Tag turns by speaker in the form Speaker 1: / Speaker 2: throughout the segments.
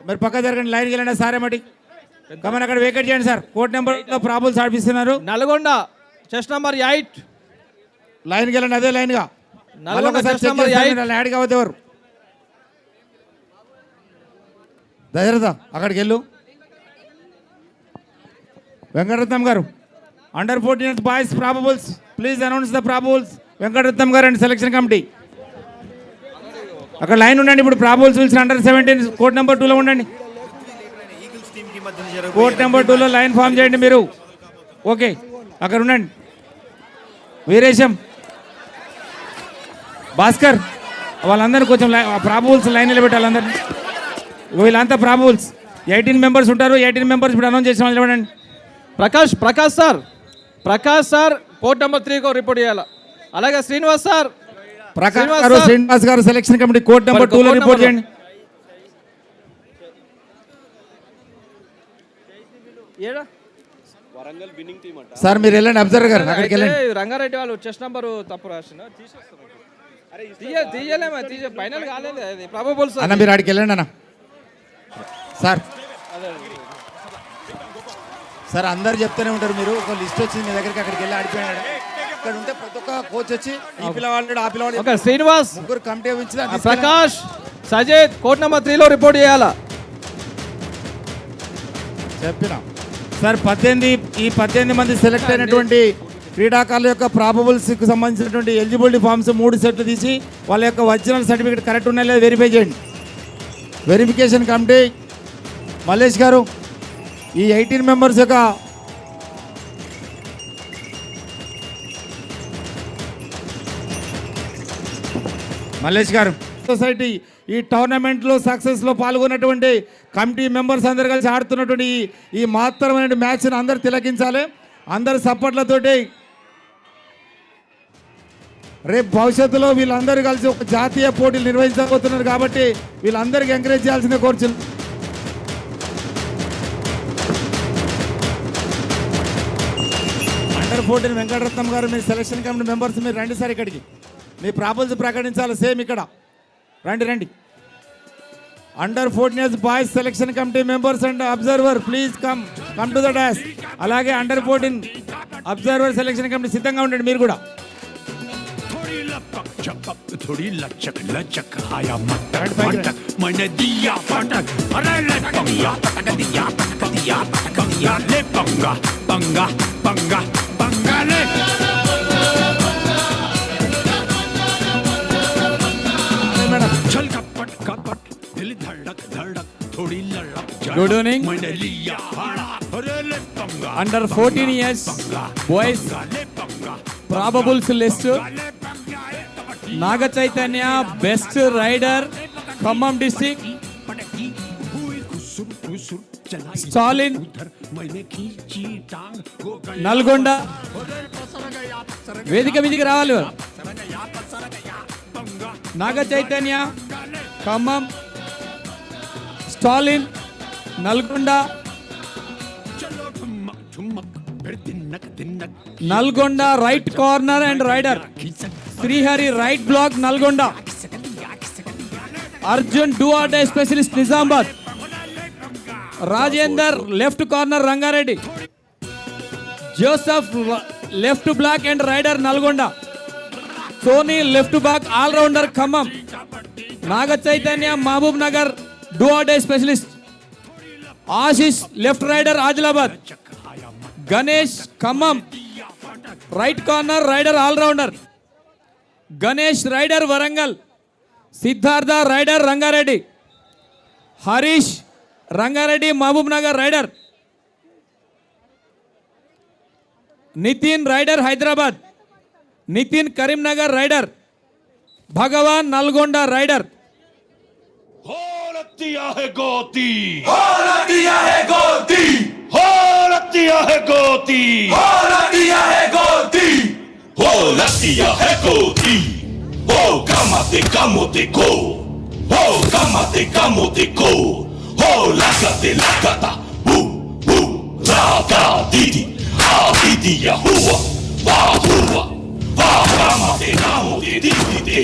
Speaker 1: మరి పక్క జరగండి, లైన్కి వెళ్ళండి. సారే మటి కమన్ అక్కడ వేకెట్ చేయండి సార్. కోర్ట్ నెంబర్లో ప్రాబ్లమ్స్ ఆడిపిస్తున్నారు.
Speaker 2: నల్గొండ చెస్ట్ నెంబర్ 8
Speaker 1: లైన్కి వెళ్ళండి, అదే లైన్గా. యాడ్ కావద్దు ఎవరు. దశరథ అక్కడికి వెళ్ళు. వెంకటరత్నం గారు under 14 boys probables, please announce the probables. Venkataratnam గారు అండ్ సెలక్షన్ కమిటీ అక్కడ లైన్ ఉండండి. ఇప్పుడు ప్రాబబుల్స్ పిలిచిన అండర్ 17 కోర్ట్ నెంబర్ 2లో ఉండండి. కోర్ట్ నెంబర్ 2లో లైన్ ఫామ్ చేయండి మీరు. ఓకే అక్కడ ఉండండి. వీరేశం, భాస్కర్ వాళ్ళందరినీ కొంచెం ప్రాబబుల్స్ లైన్ నిలబెట్టి వాళ్ళందరినీ. వీళ్ళంతా ప్రాబబుల్స్ 18 మెంబర్స్ ఉంటారు. 18 మెంబర్స్ ఇప్పుడు అనౌన్స్ చేసిన వాళ్ళు నిలబడండి.
Speaker 2: Prakash sir court number 3 report చేయాలి. అలాగే శ్రీనివాస్
Speaker 1: గారు సెలక్షన్ కమిటీ కోర్ట్ నెంబర్ 2లో రిపోర్ట్ చేయండి. సార్ మీరు వెళ్ళండి, అబ్జర్వర్ గారు అక్కడికి వెళ్ళండి.
Speaker 2: రంగారెడ్డి వాళ్ళు చెస్ట్ నెంబర్ తప్పు రాసిన ఫైనల్ కాలేదు ప్రాబబుల్స్
Speaker 1: అన్న. మీరు అక్కడికి వెళ్ళండి అన్న. సార్ అందరు చెప్తూనే ఉంటారు, మీరు ఒక లిస్ట్ వచ్చింది మీ దగ్గరికి, అక్కడికి వెళ్ళి ఆడిపోయాడు. ఇక్కడ ఉంటే ప్రతి ఒక్క కోచ్ వచ్చి ఈ పిల్లవాళ్ళు ఆ పిల్లవాడు
Speaker 2: శ్రీనివాస్
Speaker 1: ముగ్గురు కమిటీ ఉంచి
Speaker 2: ప్రకాష్ సజేత్ కోర్ట్ నెంబర్ 3లో రిపోర్ట్ చేయాలా
Speaker 1: చెప్పిన సార్. 18 మంది సెలెక్ట్ అయినటువంటి క్రీడాకారుల యొక్క ప్రాబబుల్స్కి సంబంధించినటువంటి ఎలిజిబిలిటీ ఫామ్స్ 3 సెట్లు తీసి వాళ్ళ యొక్క ఒరిజినల్ సర్టిఫికేట్ కరెక్ట్ ఉన్నాయో లేదో వెరిఫై చేయండి. వెరిఫికేషన్ కమిటీ మల్లేష్ గారు ఈ 18 మెంబర్స్ యొక్క మల్లేష్ గారు సొసైటీ ఈ టోర్నమెంట్లో సక్సెస్లో పాల్గొన్నటువంటి కమిటీ మెంబర్స్ అందరు కలిసి ఆడుతున్నటువంటి ఈ మహత్తరమైన మ్యాచ్ని అందరు తిలకించాలి. అందరు సపోర్ట్లతోటి రేపు భవిష్యత్తులో వీళ్ళందరూ కలిసి ఒక జాతీయ పోటీలు నిర్వహించబోతున్నారు కాబట్టి వీళ్ళందరికీ ఎంకరేజ్ చేయాల్సిందే కోరుచున్నాను. అండర్ 14 వెంకటరత్నం గారు మీ సెలక్షన్ కమిటీ మెంబర్స్ మీరు రండి సార్. ఇక్కడికి మీ ప్రాబల్స్ ప్రకటించాలి. సేమ్ ఇక్కడ రండి. Under 14 boys selection committee members and observer please come to the dash. అలాగే అండర్ 14 అబ్జర్వర్ సెలక్షన్ కమిటీ సిద్ధంగా ఉండండి మీరు కూడా.
Speaker 3: थोड़ी लचक लचक आया मटक मटक मैंने दिया फटक अरे ले पंगा पटक दिया ले पंगा पंगा पंगा पंगा ले चल कपट कपट दिल धड़क धड़क थोड़ी लड़क
Speaker 4: गुड इवनिंग
Speaker 3: मैंने लिया हाड़ा अरे ले पंगा
Speaker 4: under 14 years boys probables list. Naga Chaitanya best raider Khammam district. Stalin Nalgonda. వేదిక మీదికి రావాలి. Naga Chaitanya Khammam, Stalin Nalgonda. Nalgonda right corner and raider Srihari right block Nalgonda. Arjun do or die specialist Nizamabad. Rajender left corner Rangareddy. Joseph left block and raider Nalgonda. Soni left back all rounder Khammam. Naga Chaitanya Mahabub Nagar do or die specialist. Ashish left raider Adilabad. Ganesh Khammam right corner raider all rounder. Ganesh raider Warangal. Siddhartha raider Rangareddy. Harish Rangareddy Mahabub Nagar raider. Nitin raider Hyderabad. Nitin Karimnagar raider. Bhagwan Nalgonda raider.
Speaker 3: दिया है गोती
Speaker 5: दिया है गोती
Speaker 3: दिया है गोती
Speaker 5: दिया है गोती
Speaker 3: दिया है गोती कामते कामते को कामते को लगाते लगाता रागा दीदी दीदी हुआ कामते कामते दीदी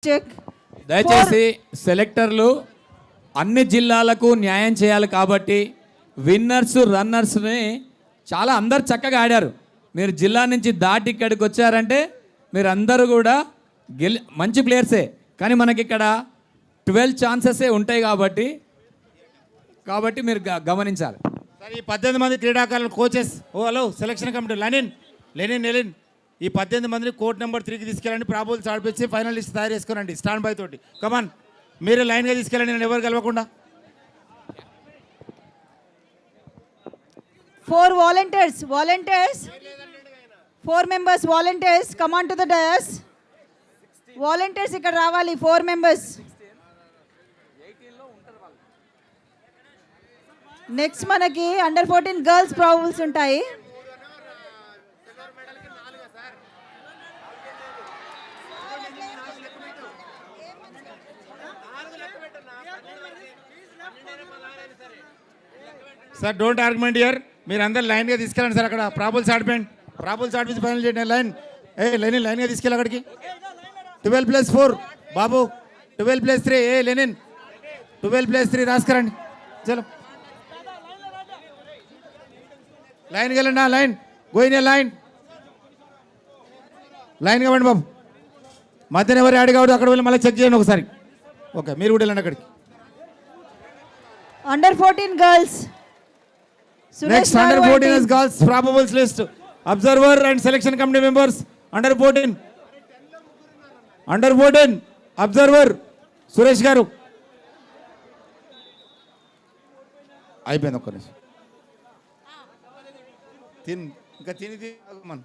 Speaker 6: చెక్.
Speaker 4: దయచేసి సెలెక్టర్లు అన్ని జిల్లాలకు న్యాయం చేయాలి కాబట్టి విన్నర్స్ రన్నర్స్ని చాలా అందరు చక్కగా ఆడారు. మీరు జిల్లా నుంచి దాటి ఇక్కడికి వచ్చారంటే మీరు అందరూ కూడా మంచి ప్లేయర్సే, కానీ మనకి ఇక్కడ 12 ఛాన్సెసే ఉంటాయి కాబట్టి మీరు గమనించాలి.
Speaker 1: సార్ ఈ 18 మంది క్రీడాకారులు కోచెస్ హలో సెలక్షన్ కమిటీ లెనిన్ ఈ 18 మందిని కోర్ట్ నెంబర్ 3కి తీసుకెళ్ళండి. ప్రాబుల్స్ ఆడిపించి ఫైనల్ లిస్ట్ తయారు చేసుకోనండి స్టాండ్ బై తోటి. కమాన్ మీరు లైన్గా తీసుకెళ్ళండి, నేను ఎవరు కలవకుండా.
Speaker 6: 4 volunteers 4 members volunteers come on to the dais. Volunteers ఇక్కడ రావాలి 4 members. నెక్స్ట్ మనకి అండర్ 14 గర్ల్స్ ప్రాబుల్స్ ఉంటాయి.
Speaker 1: సార్ డోంట్ ఆర్గ్యుమెంట్ ఇయర్, మీరు అందరు లైన్గా తీసుకెళ్ళండి సార్. అక్కడ ప్రాబుల్స్ ఆడిపించి ఫైనల్ చేయండి. లైన్గా తీసుకెళ్ళి అక్కడికి. 12+4 బాబు, 12+3 లెనిన్ 12+3 రాసుకురండి. చలో లైన్కి వెళ్ళండి. లైన్ గోయిన లైన్గా ఇవ్వండి బాబు. మధ్యన ఎవరు యాడ్ కావద్దు, అక్కడ వెళ్ళి మళ్ళీ చెక్ చేయండి ఒకసారి. ఓకే మీరు కూడా వెళ్ళండి అక్కడికి.
Speaker 6: Under 14 girls
Speaker 1: Next under 14 is girls probables list. Observer and selection committee members under 14. Observer Suresh గారు. అయిపోయింది ఒక్క నిమిషం. ఇంకా తిని మనం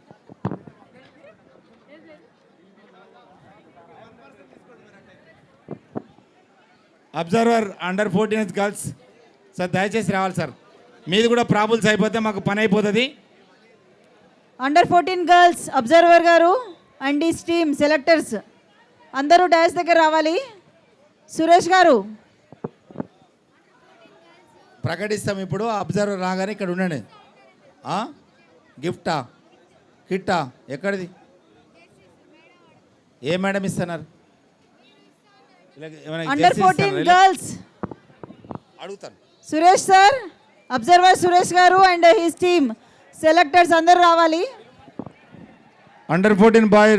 Speaker 1: అబ్జర్వర్ అండర్ 14 గర్ల్స్ సార్ దయచేసి రావాలి సార్. మీది కూడా ప్రాబుల్స్ అయిపోతే మాకు పని అయిపోతుంది.
Speaker 6: అండర్ 14 గర్ల్స్ అబ్జర్వర్ గారు అండ్ ఈ టీమ్ సెలెక్టర్స్ అందరూ డయాస్ దగ్గర రావాలి. సురేష్ గారు
Speaker 1: ప్రకటిస్తాం ఇప్పుడు. అబ్జర్వర్ రాగానే ఇక్కడ ఉండండి. గిఫ్టా కిట్టా ఎక్కడిది? ఏ మేడం ఇస్తున్నారు?
Speaker 6: అండర్ 14 గర్ల్స్
Speaker 1: అడుగుతాను.
Speaker 6: సురేష్ సార్, అబ్జర్వర్ సురేష్ గారు అండ్ హిస్ టీమ్ సెలెక్టర్స్ అందరూ రావాలి.
Speaker 1: అండర్ 14 బాయ్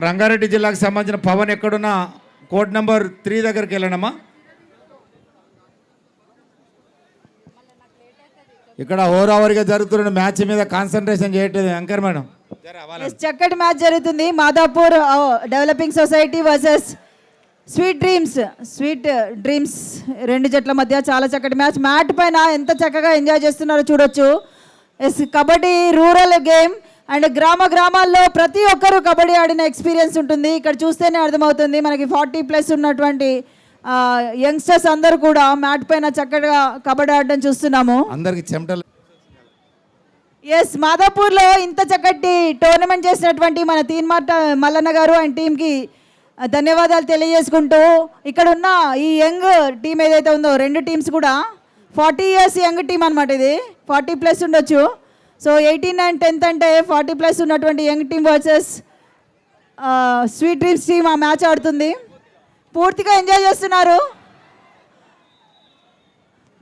Speaker 1: రంగారెడ్డి జిల్లాకు సంబంధించిన పవన్ ఎక్కడున్నా కోడ్ నెంబర్ 3 దగ్గరికి వెళ్ళండమ్మా. ఇక్కడ హోరావరిగా జరుగుతున్న మ్యాచ్ మీద కాన్సన్ట్రేషన్ చేయట్లేదు యాంకర్ మేడం.
Speaker 6: చక్కటి మ్యాచ్ జరుగుతుంది. Madhapur developing society versus sweet dreams రెండు జట్ల మధ్య చాలా చక్కటి మ్యాచ్. మ్యాట్ పైన ఎంత చక్కగా ఎంజాయ్ చేస్తున్నారో చూడొచ్చు. Yes kabaddi rural game and గ్రామాల్లో ప్రతి ఒక్కరూ కబడ్డీ ఆడిన ఎక్స్పీరియన్స్ ఉంటుంది. ఇక్కడ చూస్తేనే అర్థమవుతుంది. మనకి 40+ ఉన్నటువంటి యంగ్స్టర్స్ అందరూ కూడా మ్యాట్ పైన చక్కగా కబడ్డీ ఆడడం చూస్తున్నాము.
Speaker 1: అందరికి చెమటలు.
Speaker 6: ఎస్ మాదాపూర్లో ఇంత చక్కటి టోర్నమెంట్ చేసినటువంటి మన తీన్మార్ట మల్లన్న గారు అండ్ టీంకి ధన్యవాదాలు తెలియజేసుకుంటూ, ఇక్కడ ఉన్న ఈ యంగ్ టీం ఏదైతే ఉందో రెండు టీమ్స్ కూడా 40 years యంగ్ టీం అనమాట. ఇది 40+ ఉండొచ్చు. సో 18 and 10th అంటే 40+ ఉన్నటువంటి young team versus sweet dreams team ఆ మ్యాచ్ ఆడుతుంది. పూర్తిగా ఎంజాయ్ చేస్తున్నారు,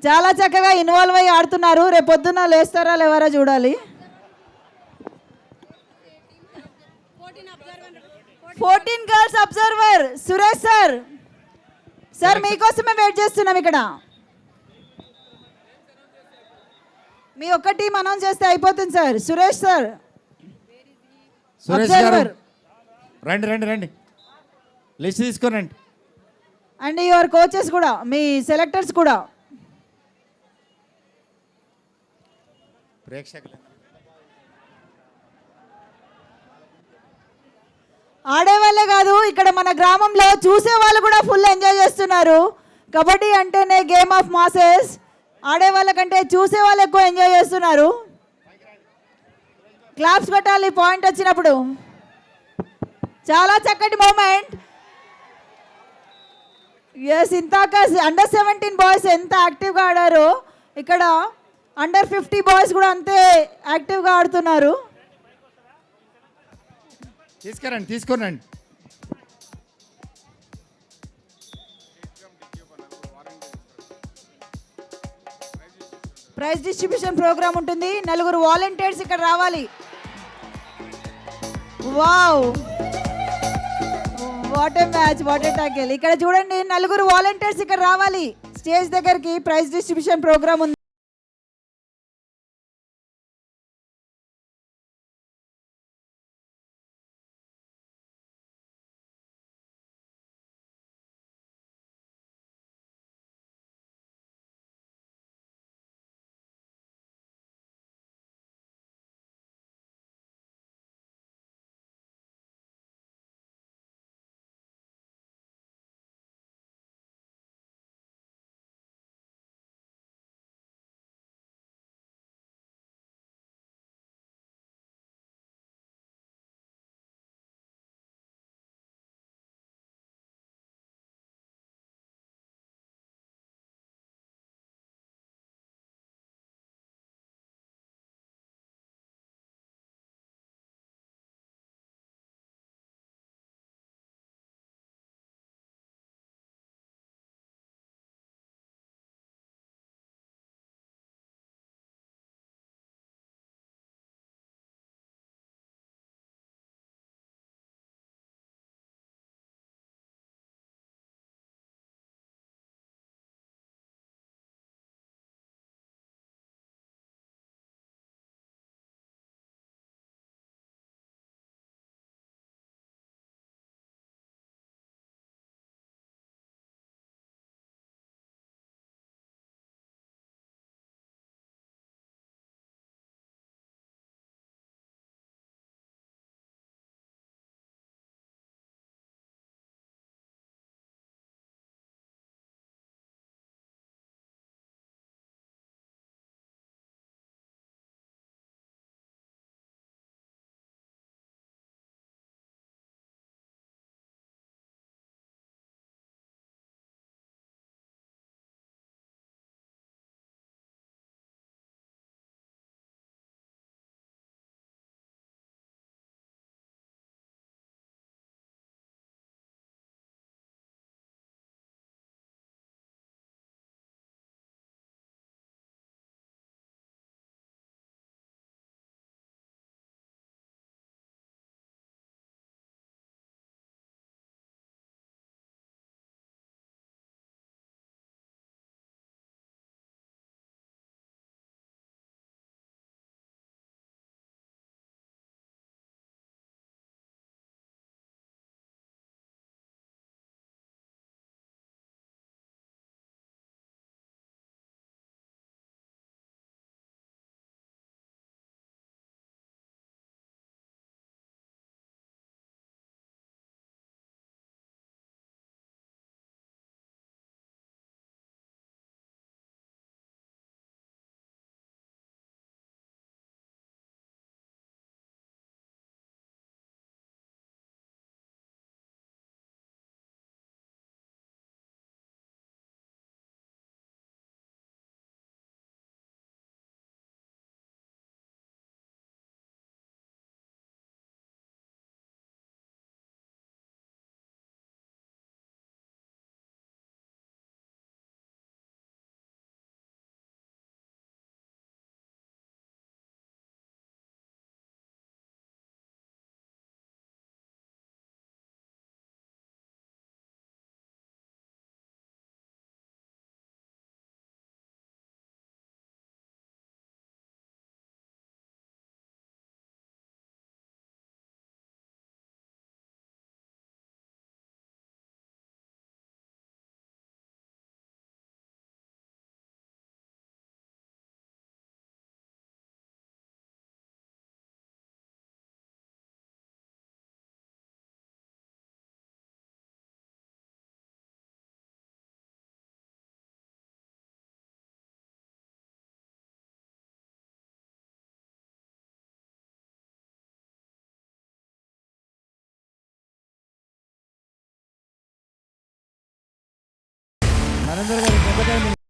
Speaker 6: చాలా చక్కగా ఇన్వాల్వ్ అయ్యి ఆడుతున్నారు. రేపు పొద్దున్న లేస్తారా లేవరా చూడాలి. 14 గర్ల్స్ అబ్జర్వర్ సురేష్ సార్ మీకోసమే వెయిట్ చేస్తున్నాం. ఇక్కడ మీ ఒక్క టీం అనౌన్స్ చేస్తే అయిపోతుంది సార్. సురేష్ గారు
Speaker 1: రండి లిస్ట్ తీసుకోనండి.
Speaker 6: అండ్ యువర్ కోచెస్ కూడా, మీ సెలెక్టర్స్ కూడా.
Speaker 1: ప్రేక్షకులు
Speaker 6: ఆడేవాళ్ళే కాదు, ఇక్కడ మన గ్రామంలో చూసే వాళ్ళు కూడా ఫుల్ ఎంజాయ్ చేస్తున్నారు. కబడ్డీ అంటేనే గేమ్ ఆఫ్ మాసెస్. ఆడేవాళ్ళ కంటే చూసే వాళ్ళు ఎక్కువ ఎంజాయ్ చేస్తున్నారు. క్లాప్స్ కొట్టాలి పాయింట్ వచ్చినప్పుడు. చాలా చక్కటి మూమెంట్. ఎస్ ఇంతాక అండర్ 17 బాయ్స్ ఎంత యాక్టివ్గా ఆడారో, ఇక్కడ అండర్ 50 బాయ్స్ కూడా అంతే యాక్టివ్గా ఆడుతున్నారు.
Speaker 1: తీసుకోనండి.
Speaker 6: ప్రైజ్ డిస్ట్రిబ్యూషన్ ప్రోగ్రామ్ ఉంటుంది. నలుగురు వాలంటీర్స్ ఇక్కడ రావాలి. Wow, what a match, what a tackle. ఇక్కడ చూడండి, నలుగురు వాలంటీర్స్ ఇక్కడ రావాలి స్టేజ్ దగ్గరికి. ప్రైజ్ డిస్ట్రిబ్యూషన్ ప్రోగ్రామ్ ఉంది.
Speaker 1: నరేంద్ర గారు